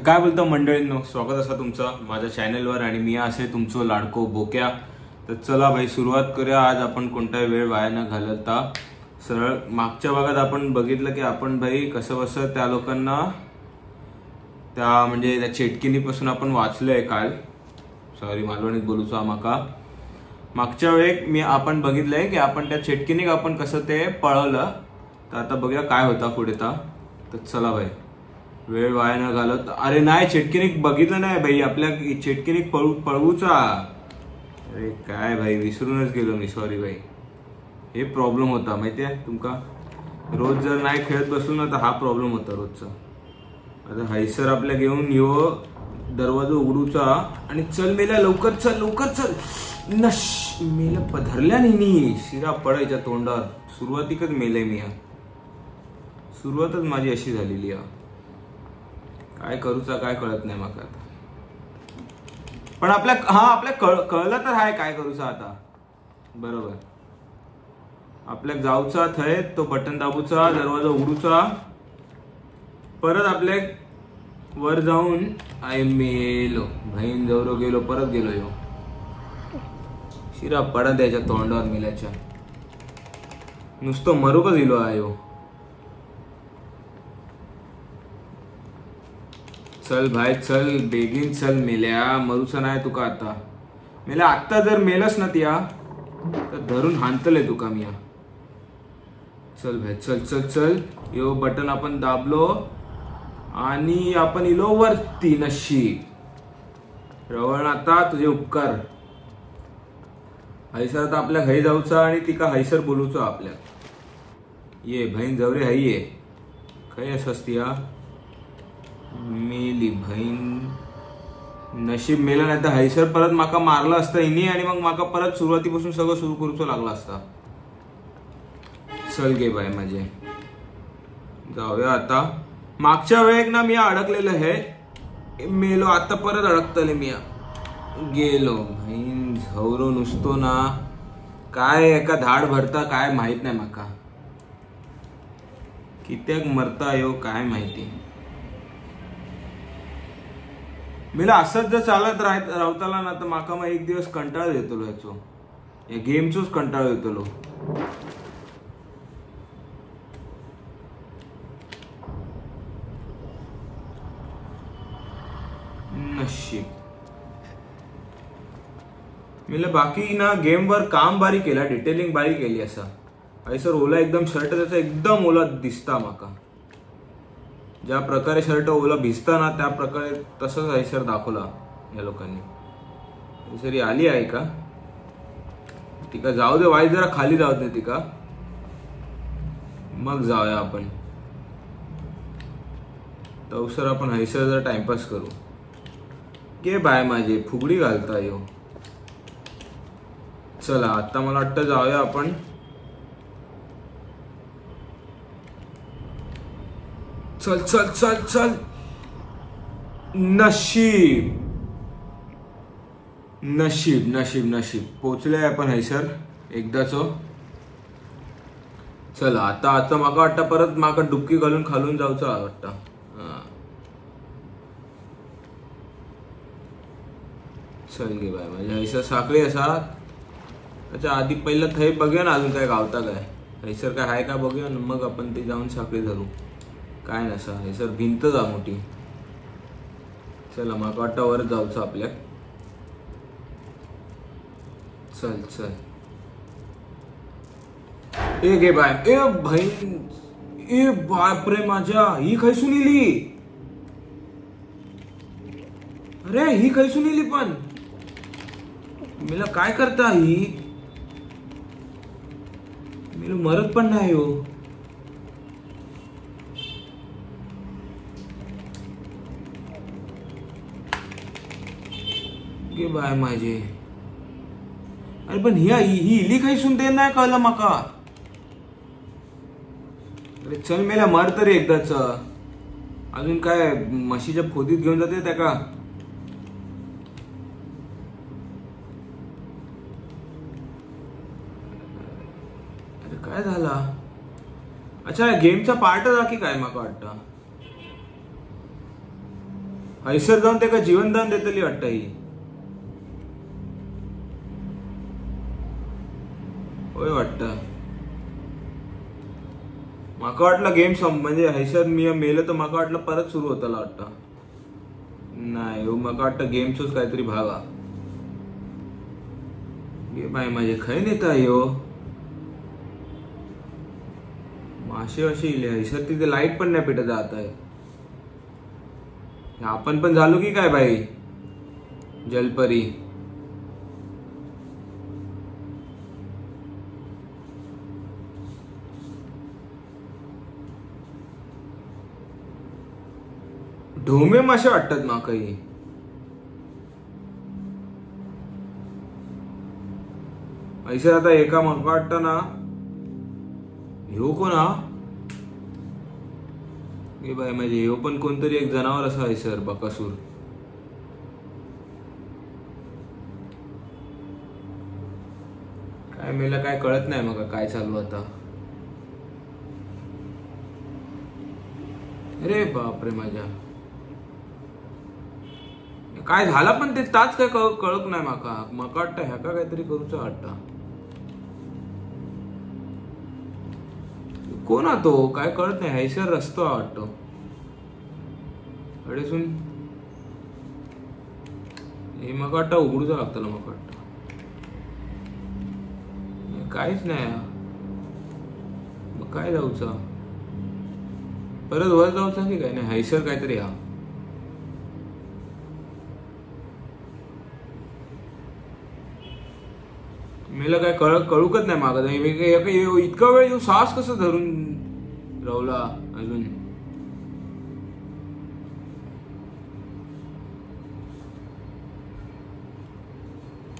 काय बोलतो मंडळींनो, स्वागत असा तुमचं माझ्या चॅनलवर आणि मी असे तुमचं लाडको बोक्या। तर चला भाई सुरुवात करूया। आज आपण कोणताही वेळ वाया न घालवता सरळ मागच्या भागात आपण बघितलं की आपण भाई कसं बसं त्या लोकांना त्या म्हणजे त्या चेटकिनीपासून आपण वाचलोय काल। सॉरी मालवणीत बोलूचा माका मागच्या वेळेक आपण बघितलंय की आपण त्या चेटकिनीक आपण कसं ते पळवलं। तर आता बघूया काय होता पुढे। तर चला भाई वेळ वाया न घालवत। अरे नाही चेटकिनीक बघितलं नाही भाई, आपल्या चेटकिनीक पळवूचा। अरे काय भाई विसरूनच गेलो मी, सॉरी भाई। हे प्रॉब्लेम होता माहितीये तुमका, रोज जर नाही खेळत बसलो ना तर हा प्रॉब्लेम होता रोजचा। आता हायसर आपल्या घेऊन यो दरवाजा उघडूचा आणि चल मेल्या लवकर चल लवकर चल। नश मेल्या पधरल्या नाही शिरा पडायच्या तोंडात। सुरुवातीकच मेले मी, सुरुवातच माझी अशी झालेली आहे। काय करूचा काय कळत नाही माका आता। पण आपल्या कळलं तर आहे काय करूचा आता। बरोबर आपल्या जाऊचा थय तो बटन दाबूचा, दरवाजा उघडूचा, परत आपल्या वर जाऊन आय मेलो बहीण जवळ गेलो, परत गेलो यो शिरा पडा द्यायच्या तोंडावर मेल्याच्या। नुसतं मरू का दिलो आयो। चल भाई चल बेगीन चल मेल्या, मरूचा नाही तुका आता। मेल्या आत्ता जर मेलस ना त्या तर धरून हाणतले तुका मिया। चल भाई चल चल चल। यो बटन आपण दाबलो आणि आपण इलो वरती। नशीब रवळ आता तुझे उपकार। हैसर आता आपल्या घरी जाऊचा आणि तिका हैसर बोलूचा आपल्या। ये बहीण जवरे हाई ये काय असती या मेली बहीण। नशीब मेला नाही तर हैसर परत माका मारला असता इनी आणि मग माका परत सुरुवातीपासून सगळं सुरू करूचं लागला असता। चल गे बाय माझे जाऊया आता। मागच्या वेळेक ना मी अडकलेलं आहे मेलो, आता परत अडकतले मी गेलो। बहीण झवरो नुसतो ना काय एका धाड भरता काय माहित नाही माका, कित्याक मरता यो काय माहिती। मला असंच जर चालत राहताला ना तर माका मग एक दिवस कंटाळ येतो याचो, या गेमचोच कंटाळ येतो। नशीब मला बाकी ना गेम वर काम बारी केला, डिटेलिंग बारी केली असा। हैसर ओला एकदम शर्ट त्याचा एकदम ओला दिसता माका। ज्या प्रकारे शर्ट ओला भिजता ना त्या प्रकारे तसंच हैसर दाखवला या लोकांनी। सरी आली आहे का तिका जाऊ दे, वाईट जरा खाली जाऊ दे तिका, मग जाऊया आपण। तवसर आपण हैसर जरा टाइमपास करू। के बाय माझे फुगडी घालता यो। चला आता मला वाटतं जाऊया आपण। चल चल चल चल। नशीब नशीब नशीब नशीब पोचले आपण हैसर एकदाच। चला आता आता माका वाटतं परत माका डुबकी घालून खालून जाऊचा वाटतं। चल गे बाय माझ्या हैसर साखळी असा। त्याच्या आधी पहिलं थै बघूया ना अजून काय गावता काय हैसर काय आहे का बघूया ना, मग आपण ते जाऊन साखळी धरू। काय नसा हैसर भिंत जा मोठी। चला माका वाटतं वर जाऊचं आपल्या। चल चल ए गे बाय ए बहीण ए बापरे माझ्या ही खैसून इली। अरे ही खैसून इली पण मला काय करता ही मेलू मरत पण नाही हो। गे बाय माझे अरे पण ही इली काही सुनते नाही कळलं माका। अरे चल मेला मर तरी एकदाच, अजून काय म्हशीच्या फोदीत घेऊन जाते त्या का। अरे काय झाला, अच्छा गेमचा पार्ट आहे की काय माका वाटतं। हैसर जाऊन ते का जीवनदान देतली वाटतं ही. होय वाटतं. माका वाटलं गेम म्हणजे हैसर मी मेलं तर माका वाटलं परत सुरू होताला वाटतं. नाही हो, माका वाटतं गेमचोच काहीतरी भाग हा. हे बाय माझे खय नेता यो मासे असे इले हैसर तिथे लाईट पण नाही पेटत जात आहे. आपण पण झालो की काय बाई जलपरी. ढोमे मासे वाटतात माकही. ऐसे आता एका माका वाटतं ना ह्यो कोण हा. हे बाय म्हणजे ह्यो पण कोणतरी एक जनावर असं आहे सर बकासूर. काय मेला काय कळत नाही मग काय चालू आता. अरे बापरे माझ्या काय झाला पण ते ताच काय कळत नाही माका. माका वाटतं ह्याका काहीतरी करूचा वाटतं. कोण तो काय कळत नाही. हैसर रस्तो वाटतो अडेसून हे मका वाटतं उघडूचा लागतं. मका वाटतं काहीच नाही. मग काय जाऊचा परत वर जाऊचा की काय नाही. हैसर काहीतरी हा मेला काय कळूकच नाही मागत. इतका वेळ श्वास कसं धरून रावला अजून.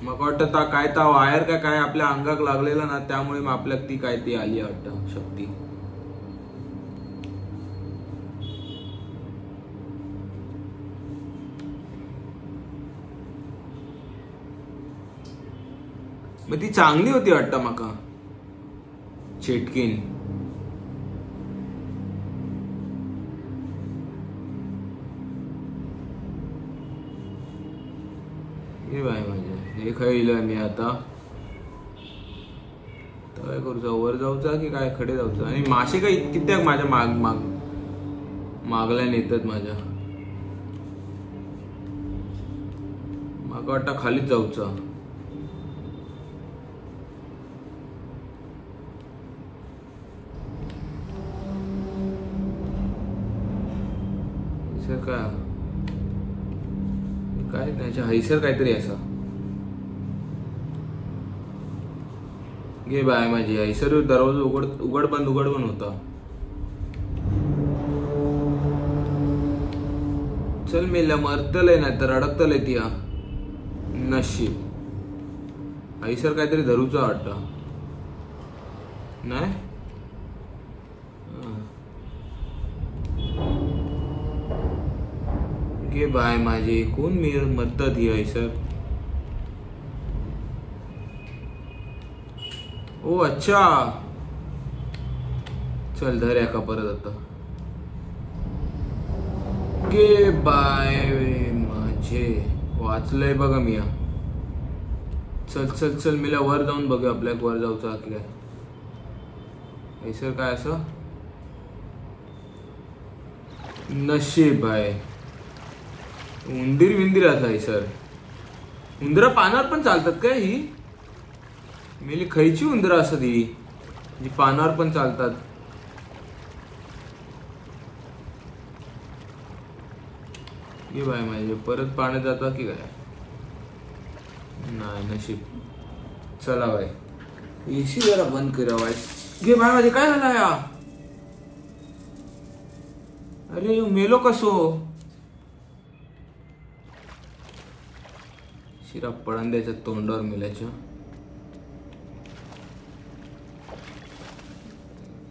मग वाटतं काय ता वायर काय आपल्या अंगाक लागलेला ना त्यामुळे मग आपल्या ती काय ती आली वाटतं शक्ती. मग ती चांगली होती वाटतं माका चेटकीन. हे बाय माझ्या हे खायला मी आता काय करूचा वर जाऊचा की काय खडे जाऊचा. आणि मासे काही कित्याक माझ्या मागल्या नेतात माझ्या. माका वाटतं खालीच जाऊचा. काय त्याच्या हैसर काहीतरी असा. घे बाय माझी हैसर दरवाजा उघड बंद होता. चल मेल्या मरतलय नाही तर अडकतलय ती. नशीब हैसर काहीतरी धरूचा वाटतं नाही. गे बाय माझे कोण मरतात ही हैसर. ओ अच्छा चल धर का परत आता. गे बाय माझे वाचलंय बघा मी. चल चल चल मिला वर जाऊन बघू आपल्या वर जाऊचा काय हैसर काय असं. नशीब आहे. उंदीर विंदीर असा हैसर. उंदरा पानावर पण चालतात काय ही. मेली खयची उंदरा असत ही जी पानावर पण चालतात. ये बाय माझे परत पाण्यात जाता की काय नाही. नशीब. चला बाय एसी जरा बंद करा बाय. घे बाय माझे काय झाला या. अरे मेलो कसो. शिरा पडन द्यायच्या तोंडावर मेल्याच्या.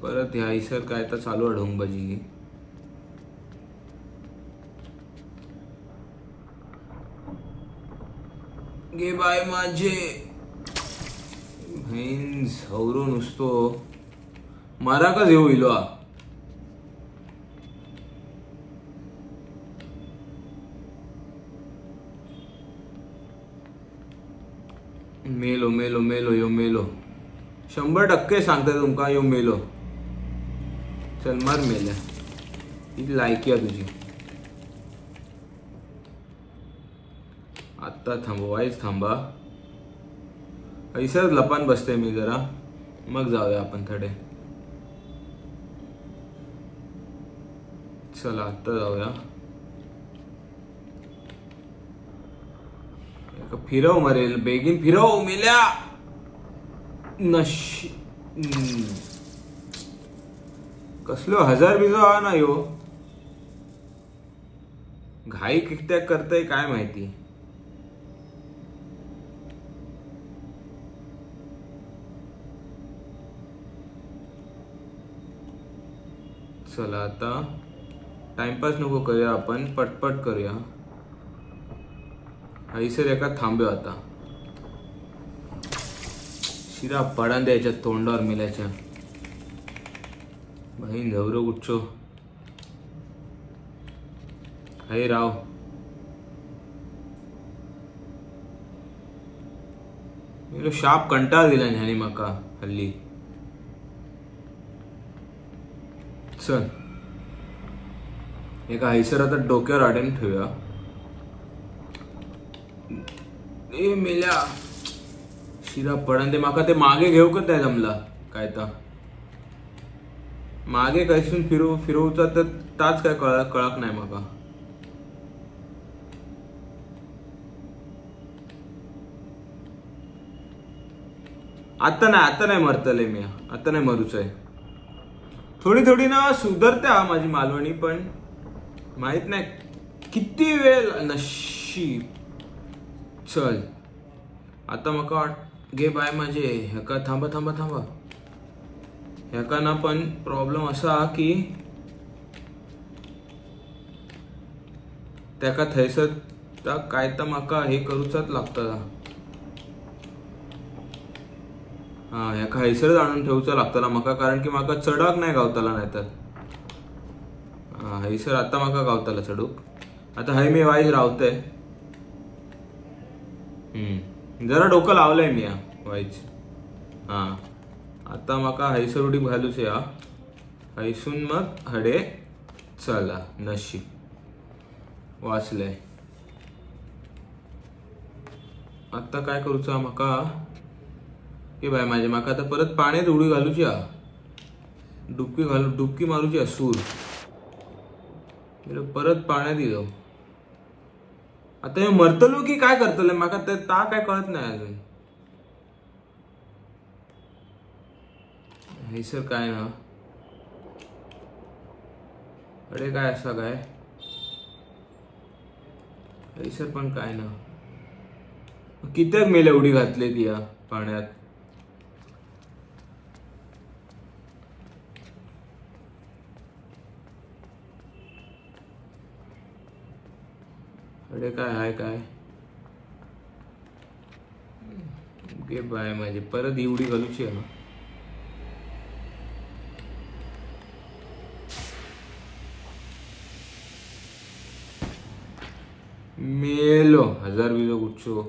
परत ह्या हैसर काय तर चालू आहे ढोंगबाजी. गे बाय माझे बहीण झवरो नुसतो मारा का जेव इलो. मेलो मेलो मेलो यो मेलो 100% सांगता तुमका यो मेलो. चल मार मेल्या. ही लायकी आहे तुझी. आत्ता थांबवायच थांबा. ऐसर लपान बसते मी जरा, मग जाऊया आपण थोडे. चला आत्ता जाऊया. फिरव मरेल, बेगीन फिरव मेल्या. नशी कसलो 1000 बिजो हा ना यो. घाई कित्या करतय काय माहिती. चला आता टाइमपास नको करूया, आपण पटपट करूया. ऐसर एका थांबूया आता. शिरा पडान द्यायच्या तोंडावर मिल्याच्या. बहीण झवरो गुच्छो हाय राव. मी शाप कंटाळ दिला ह्याने माका हल्ली. चल एका हैसर आता डोक्यावर आडून ठेवूया. ए मेल्या शिरा पडन दे माका. ते मागे घेऊ का त्या जमला काय तर मागे कैसून फिरवचा तर ताच काय कळक नाही माका. आता नाही मरतले मी. आता नाही मरूच आहे. थोडी ना सुधरते हा माझी मालवणी, पण माहित नाही किती वेळ. नशीब. चल आता मका घे बाय माझे. ह्याका थांबा. ह्याका ना पण प्रॉब्लेम असा की त्याका थैसर काय तर माका हे करूचाच लागतं. हा ह्याका हैसरच आणून ठेवूचा लागतला माका, कारण की माका चढाक नाही गावताला. नाही तर हा हैसर आता माका गावताला चढूक. आता हाय मी वाईज रावतय. जरा डोकं लावलंय मी वाईज. हा आता माका हैसर उडी घालूच या. हैसून मग हडे. चला नशीब वाचलंय. आता काय करूचा माका की बाय माझे माका आता परत पाण्यात उडी घालूची. डुबकी मारूची सूर. परत पाण्यात दिलो. आता हे मरतलो की काय करतले माका ता काय कळत नाही अजून. हे सर काय ना अरे काय असा काय हे सर पण काय ना कित्याक मेले उडी घातले ती या पाण्यात. अरे काय हाय काय गे बाय माझी परत ही उडी घालूची आहे. मेलो 1000 बिजो गुच्छो.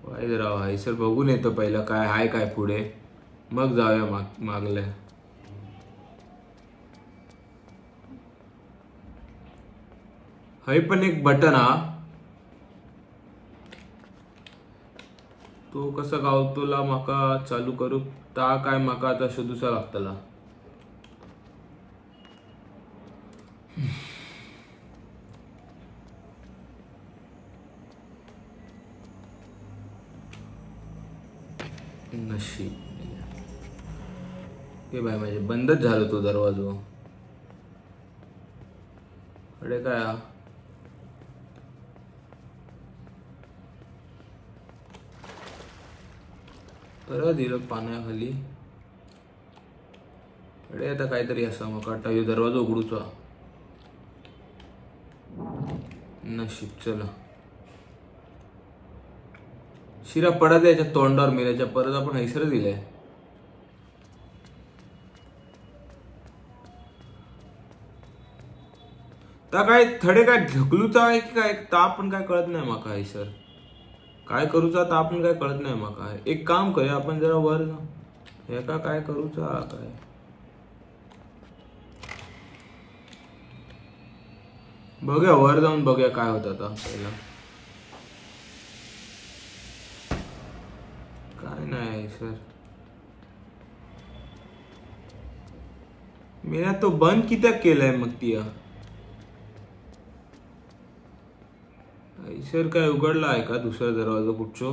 वाईज राव हैसर बघून येतो पहिला काय हाय काय पुढे, मग जाऊया मागल्या. हय पण एक बटन हा तो कसा गावतोला माका चालू करू ता काय माका आता शोधूचा लागतला. नशीब हे बाय माझे बंदच झालो तो दरवाजो. अरे काय तर दिलं पाण्याखाली. अरे आता काहीतरी असा मग आता हे दरवाजा उघडूचा. नशीब. चला शिरा पडा द्यायच्या तोंडावर मेल्याच्या. परत आपण हैसर दिलंय. ता काय थडे काय ढकलूचा आहे की काय ता पण काय कळत नाही माका हैसर काय करूचा ता पण काय कळत नाही माका. एक काम करूया आपण जरा वर जाऊ एका काय करूचा काय बघूया वर जाऊन बघूया काय होत आता पहिला. काय नाही सर मी तो बंद कित्याक केलाय मग ती सर काय उघडला आहे का दुसरा दरवाजा कुठचो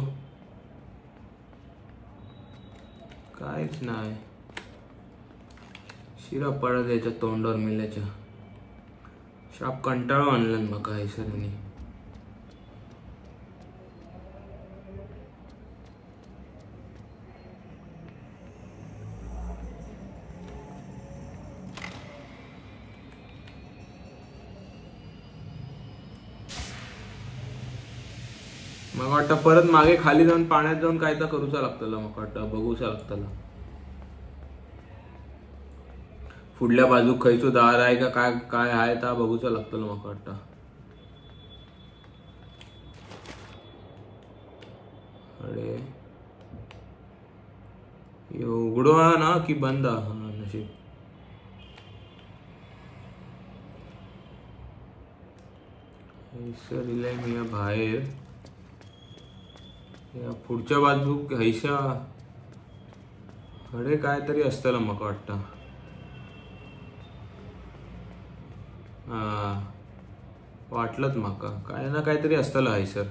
काहीच नाही. शिरा पडा द्यायच्या तोंडावर मिल्याच्या शाप कंटाळा आणला मग काय सरांनी. मग वाटतं परत मागे खाली जाऊन पाण्यात जाऊन काय तर करूचा लागतला मग वाटतं बघूचा लागतला पुढल्या बाजू खयचो दार आहे का काय काय आहे ता बघूचा लागतला मग वाटतं. अरे उघडो ना की बंद हा नशीब. सर इलाय मी बाहेर या पुढच्या बाजू हैशा अरे काय तरी असतला मका वाटतं. हा वाटलंच माका काय ना काहीतरी असतला हैसर.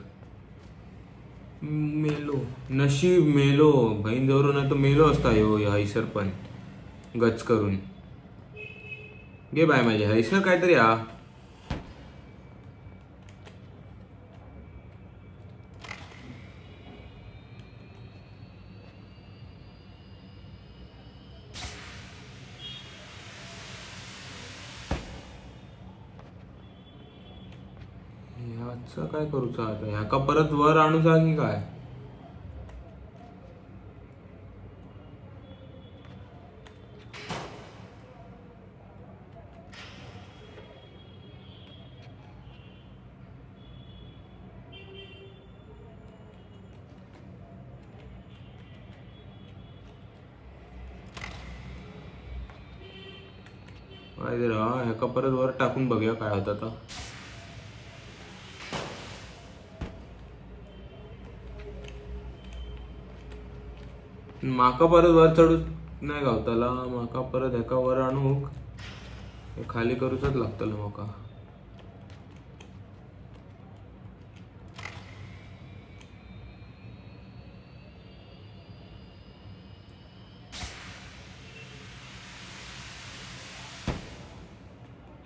मेलो नशीब मेलो बहीण जवळ नाही तो मेलो असता यो हैसर पण गच करून घे बाय माझे हैसर काहीतरी हा. ह्याचा काय करूचा आता ह्याका परत वर आणूचा की काय. ह्याका परत वर टाकून बघूया काय होत आता. माका परत वर चढूच नाही गावताला माका परत ह्याका वर आणूक खाली करूच लागतलं माका.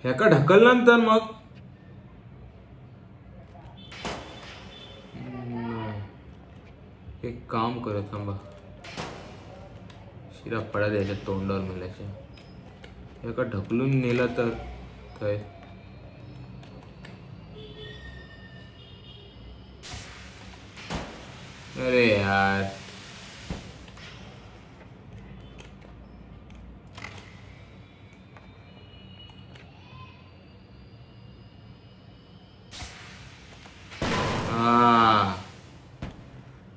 ह्याका ढकलल्यानंतर मग एक काम करत थांबा शिरा पडा द्यायच्या तोंडावर मिळायच्या ह्याका ढकलून नेला तर काय. अरे यार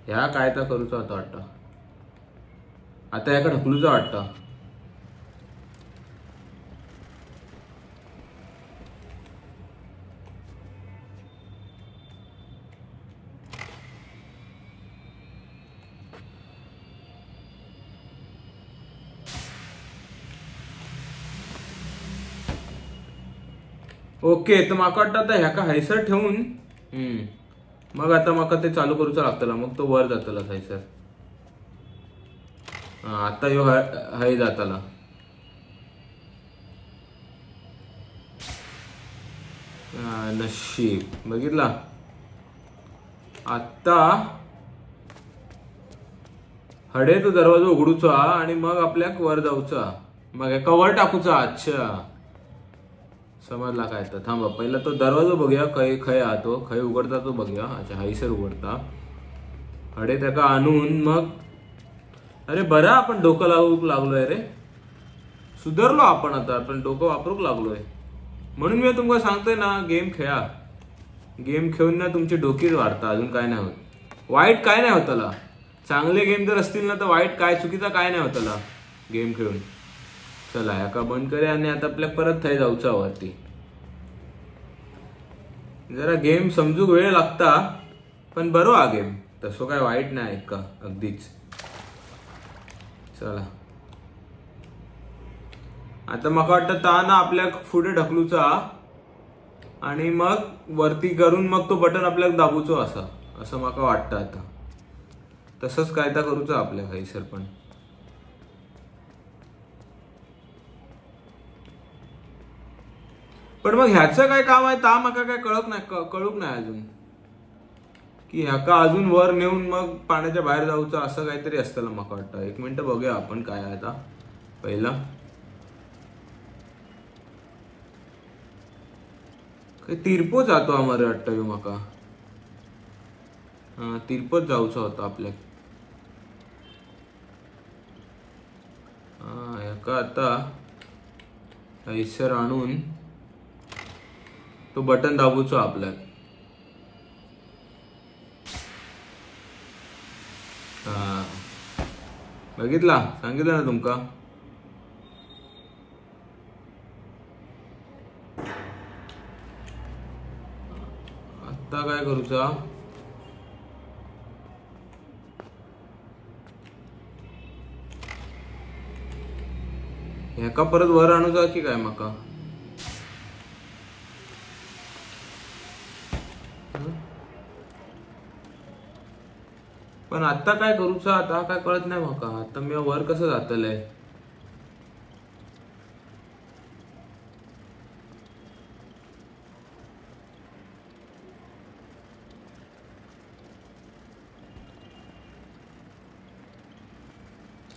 ह्या काय तर करूचा होता वाटतं. आता याका ढकलूचा वाटतं. ओके तर माका वाटतं आता ह्याका हैसर ठेवून मग आता माका ते चालू करूचा लागतला मग तो वर जातला हैसर. आता ह्यो हाय जाताला. नशीब बघितला आता हडे तो दरवाजा उघडूचा आणि मग आपल्याक वर जाऊचा मग एका वर टाकूचा. अच्छा समजला काय तर थांबा पहिला तो दरवाजा बघूया खय खय हा तो खय उघडता तो बघूया. अच्छा हैसर उघडता हडे त्याका आणून मग अरे बरा आपण डोकं लागलोय रे सुधारलो आपण आता आपण डोकं वापरूक लागलोय. म्हणून मी तुमका सांगतोय ना, गेम खेळा. गेम खेळून ना तुमची डोकीच वाढता, अजून काय नाही होत. वाईट काय नाही होत त्याला. चांगले गेम जर असतील ना तर वाईट काय, चुकीचा काय नाही होत त्याला गेम खेळून. चला ह्याका बंद करूया आणि आता आपल्या परत थंय जाऊचा वरती. जरा गेम समजूक वेळ लागता, पण बरो हा गेम, तसं काय वाईट नाही का अगदीच. चला आता मला वाटतं ता ना आपल्या पुढे ढकलूचा आणि मग वरती करून मग तो बटन आपल्याला दाबूचो असा, असं मला वाटतं. आता तसंच काय तर करूचं आपल्या हैसर. पण मग ह्याचं काय काम आहे ता माका काय कळूक नाही अजून, की ह्याका अजून वर नेऊन मग पाण्याच्या बाहेर जाऊचं असं काहीतरी असतं माका वाटतं. एक मिनिट बघूया आपण काय आहे आता. पहिला काही तिरपो जातो आम्हाला वाटतं माका. हा तिरपत जाऊचा होता आपल्या. हा ह्याका आता हैसर आणून तो बटन दाबूचो आपल्या. हा बघितला, सांगितलं ना तुमका. आता काय करूचा, ह्याका परत वर आणूचा की काय माका. पण आता काय करूचा आता काय कळत नाही माका. आता मी वर कसं जातलंय.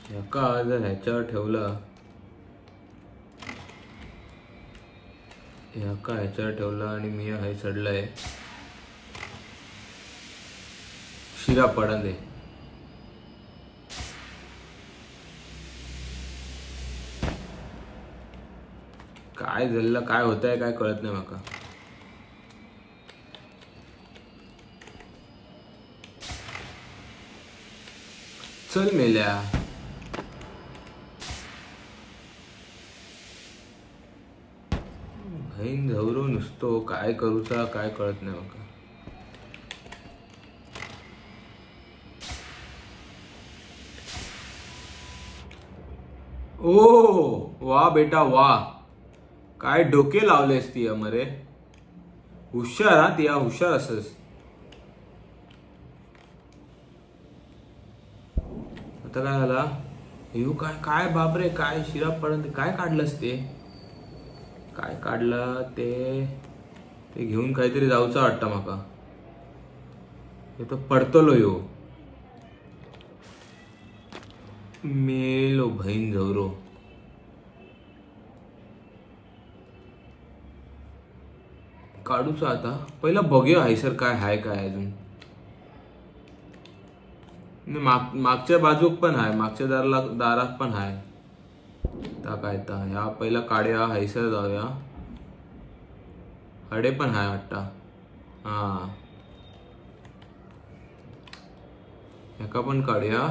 ह्याका जर ह्याच्यावर ठेवलं, ह्याका ह्याच्यावर ठेवला आणि मी हाय चढलाय, शिरा पडा दे. काय झालं, काय होत आहे काय कळत नाही माका. चल मेल्या. बहीण झवरो नुसतो काय करूचा काय कळत नाही माका. ओ वा बेटा वा, काय डोके लावलेस ती अमरे. हुशार हा ती, हुशार असस. आता काय झाला, येऊ काय काय बापरे, काय शिरा पडत. काय काढलंस ते, काय काढलं ते घेऊन काहीतरी जाऊचा वाटतं माका. हे तर पडतलो यो. मेलो बहीण झवरो. काढूचा आता, पहिला बघूया हैसर काय हाय काय अजून. मागच्या बाजूक पण हाय, मागच्या दारात पण हाय. ता काय ता ह्या पहिला काढूया, हैसर जाऊया. हडे पण हाय वाटता. हा ह्याका पण काढूया.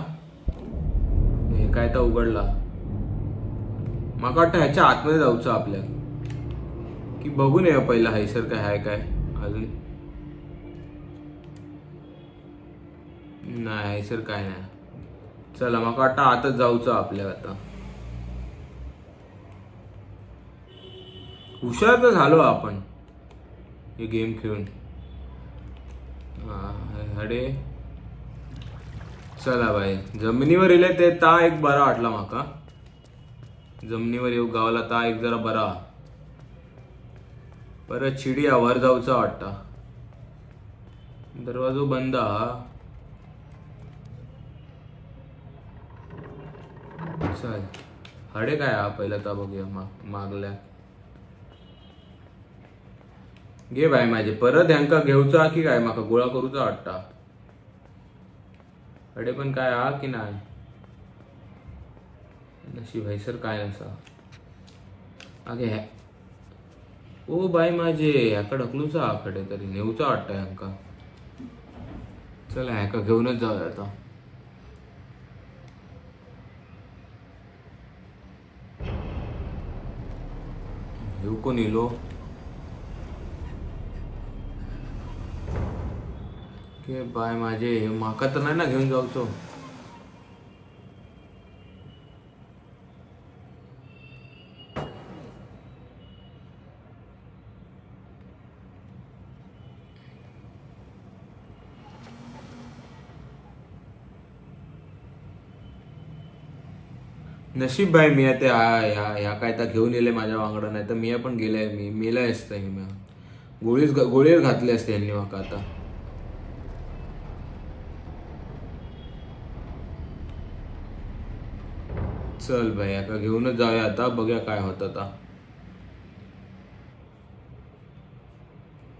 हे काय तर उघडला, माका वाटतं ह्याच्या आतमध्ये जाऊचं आपल्या, की बघून ये पहिला हैसर काय हाय काय अजून. नाही हैसर काय नाही. चला माका वाटतं आताच जाऊचं आपल्या. आता हुशार तर झालो आपण हे गेम खेळून. हडे चला बाई, जमिनीवर येले ते ता एक बरा वाटला माका. जमिनीवर येऊ गावला ता एक जरा बरा. परत चिडिया वर जाऊचा वाटता. दरवाजो बंद हा. चल हडे काय हा पहिला ता बघूया. मागल्या घे बाय माझे. परत ह्यांका घेऊचा की काय माका गोळा करूचा वाटता. हडे पण काय हा की नाही. नशीब हैसर काय नसा. आगे ओ बाय माझे ह्याका ढकलूचा आकडे तरी नेऊचा वाटतं ह्यांका. चला ह्याका घेऊनच जाऊया आता. येऊ कोण येलो के बाय माझे माका तर नाही ना घेऊन जाऊचो. नशीब बाई मी ते ह्या काय तर घेऊन येले माझ्या वांगडा. नाही तर मी पण गेले मी मेलाय असतं. मी गोळीवर घातले असते यांनी माका आता. चल बाई आता घेऊनच जाऊया आता. बघूया काय होत आता.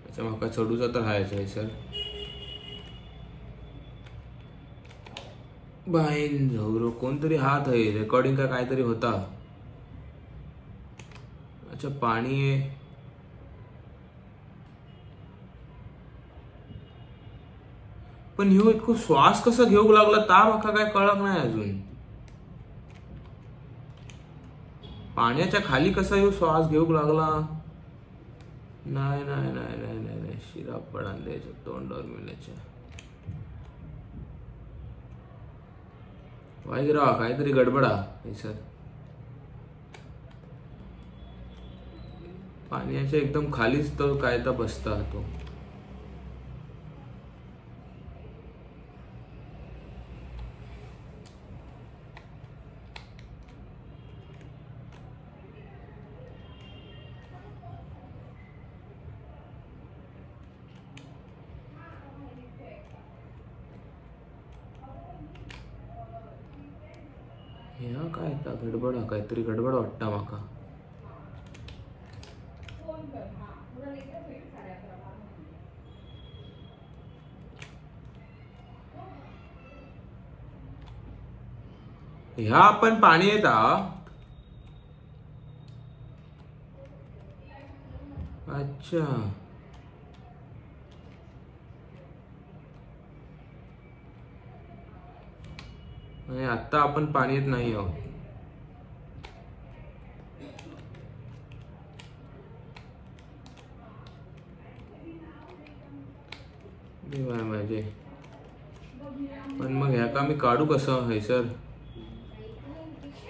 अच्छा माका चढूचा तर हायच सर. बाईन झौरो कोणतरी हात आहे. रेकॉर्डिंग का काहीतरी होता. अच्छा पाणी आहे. पण ह्यो इतकं श्वास कसा घेऊ लागला ता माका काय कळत नाही अजून. पाण्याच्या खाली कसा ह्यो श्वास घेऊ लागला. नाही नाही नाही नाही नाही नाही शिरा पडान द्यायच्या तोंडावर मिळण्याच्या. वाईरा काहीतरी गडबडा सर. पाण्याच्या एकदम खालीच तो काय तर बसता तो. ह्या काय गडबड काहीतरी गडबड वाटता माका. ह्या आपण पाणी येता. अच्छा आणि आता आपण पाणी येत नाही आहोत. माझे पण मग ह्याका मी काढू कसं है सर.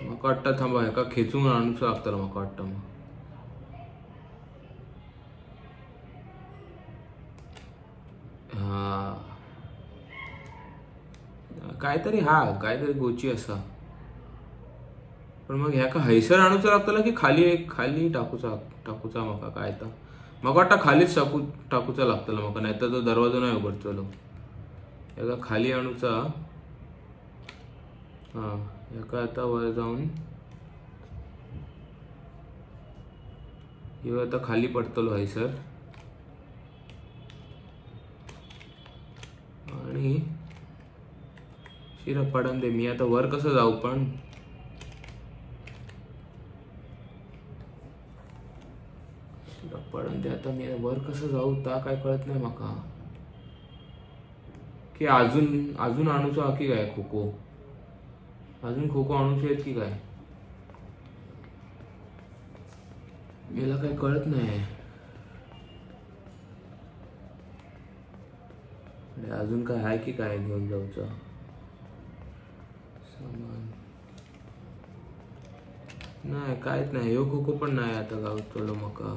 मका वाटतं थांबा ह्याका खेचून आणूच लागतं. मका वाटतं मग हा काहीतरी गोची असा. पण मग ह्याका हैसर आणूचा लागतला की खाली खाली टाकूचा मका काय तर मका वाटतं खालीच टाकूचा लागतला मका. नाही तर तो दरवाजा नाही उघडतलो. ह्याका खाली आणूचा. हा ह्याका आता वर जाऊन ह्यो आता खाली पडतलो हैसर. आणि शिरा पडन दे. मी आता वर कसं जाऊ पण. शिरा पडन दे. आता मी वर कसं जाऊ ता काय कळत नाही माका. की अजून आणूचो की काय खोको. अजून खोको आणूचे आहेत की काय मला काय कळत नाही. अजून काय आहे की काय घेऊन जाऊचं सामान. नाही काहीच नाही. ह्यो खोको पण नाही आता गावचो मका.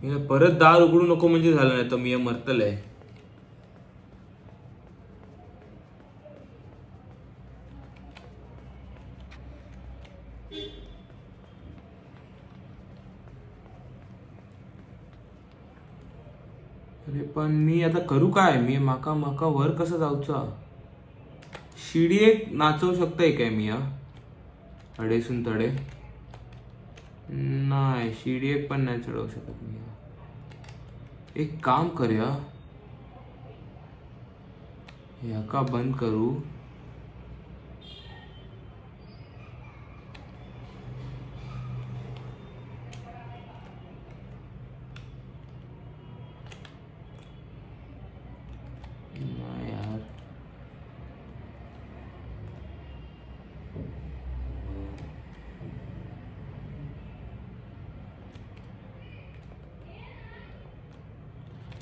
मी परत दार उघडू नको म्हणजे झालं. नाही तर मी मरतलंय. अरे पण मी आता करू काय. मी माका वर कसं जाऊचा. शिडी एक नाचवू शकताय काय मी. अडेसून तडे नाही. शिडी एक पण नाही चढवू शकत मी. एक काम करूया ह्याका बंद करू.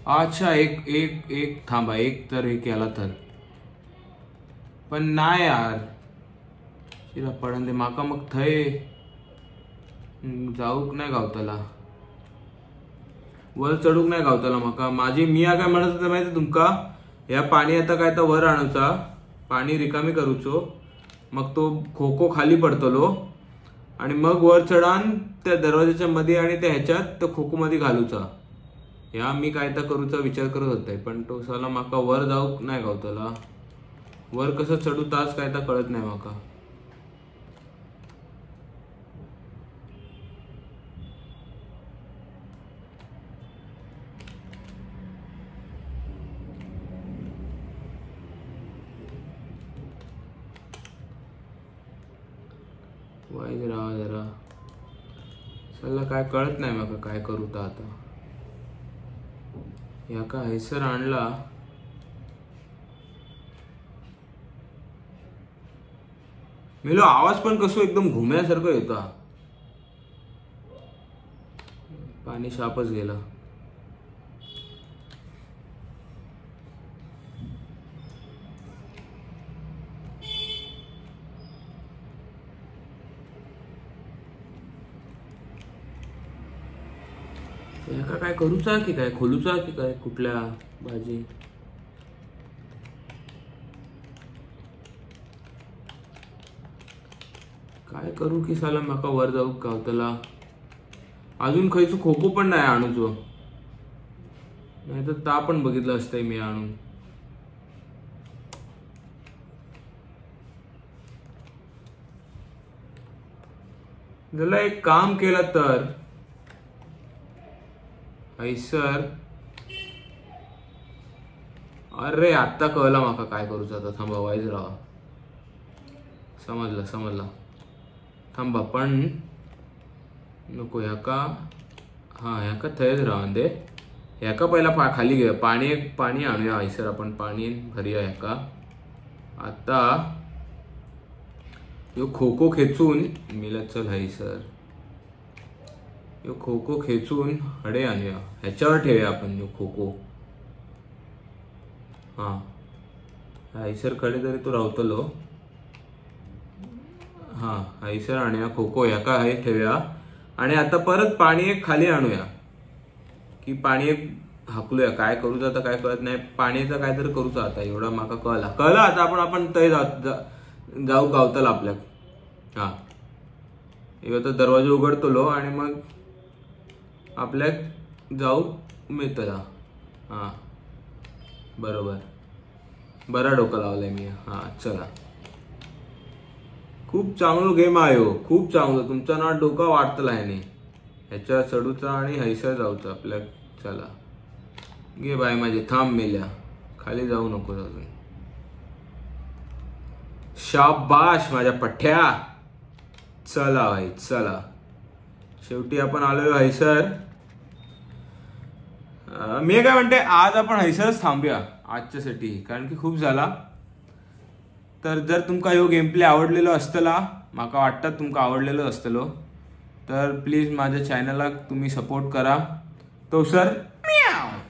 अच्छा एक एक एक थांबा, एक तर एक केला तर पण नाही यार शिरा पडन दे माका मग थंय जाऊक नाही गावताला, वर चढूक नाही गावताला माका. माझी मिया काय म्हणत होता माहिती तुमका, या पाणी आता काय तर वर आणूचा, पाणी रिकामी करूचो, मग तो खो खाली पडतलो आणि मग वर चढान त्या दरवाजाच्या मध्ये आणि त्या ह्याच्यात तो खो मध्ये घालूचा. या मी काय तर करूचा विचार करत होते, पण तो साला माका वर जाऊक नाही गावताला. वर कसं चढू तास काय तर कळत नाही माका. वाईज राहा जरा, चला काय कळत नाही माका काय करू तर आता. या का हैसर आणला, मिलो आवाज पण कसो एकदम घुम्यासारखं येता. पाणी शापच गेला. याका काय करूचा की काय खोलूचा की काय कुठल्या भाजी. काय करू की साला माका वर जाऊ गावतला. अजून खयचो खो पण नाही आणूचो, नाही तर ता पण बघितलं असतंय मी आणून. जरा एक काम केलं तर हैसर, अरे आता कळला माका काय करूचा आता. थांबा वाईज राहा, समजला थांबा. पण नको ह्याका, हा ह्याका थंयच राहा दे. ह्याका पहिला खाली घे, पाणी आणूया हैसर, आपण पाणी भरूया ह्याका. आता यो खो खेचून मिला, चल हैसर यो खो खेचून हडे आणूया, ह्याच्यावर ठेवूया आपण यो खो. हा हैसर कडे तरी तो रावतलो. हा हैसर आणूया खो ह्याका हे ठेवूया. आणि आता परत पाणी एक खाली आणूया, की पाणी एक हाकलूया. काय करूचा आता काय कळत नाही, पाण्याचा काहीतरी करूचा आता. एवढा माका कळला आता. आपण तय जाऊ गावतला आपल्याक. हा आता दरवाजा उघडतलो आणि मग आपल्याक जाऊ मिळतला. हा बरोबर, बरा डोका लावलाय मी. हा चला, खूप चांगलं गेम आहे हो, खूप चांगलं. तुमचा ना डोका वाटतला ह्याने. ह्याच्या चढूचा आणि हैसर जाऊचा आपल्या. चला घे बाय माझे, थांब मेल्या, खाली जाऊ नको अजून. शाबाश माझ्या पठ्या. चला भाई चला, शेवटी आपण आलोय हैसर. मी काय म्हणते, आज आपण हैसरच थांबूया आजच्यासाठी, कारण की खूप झाला. तर जर तुमका ह्यो गेम प्ले आवडलेलो असतला, माका वाटतं तुमका आवडलेलो असतलो, तर प्लीज माझ्या चॅनलला तुम्ही सपोर्ट करा. तो सर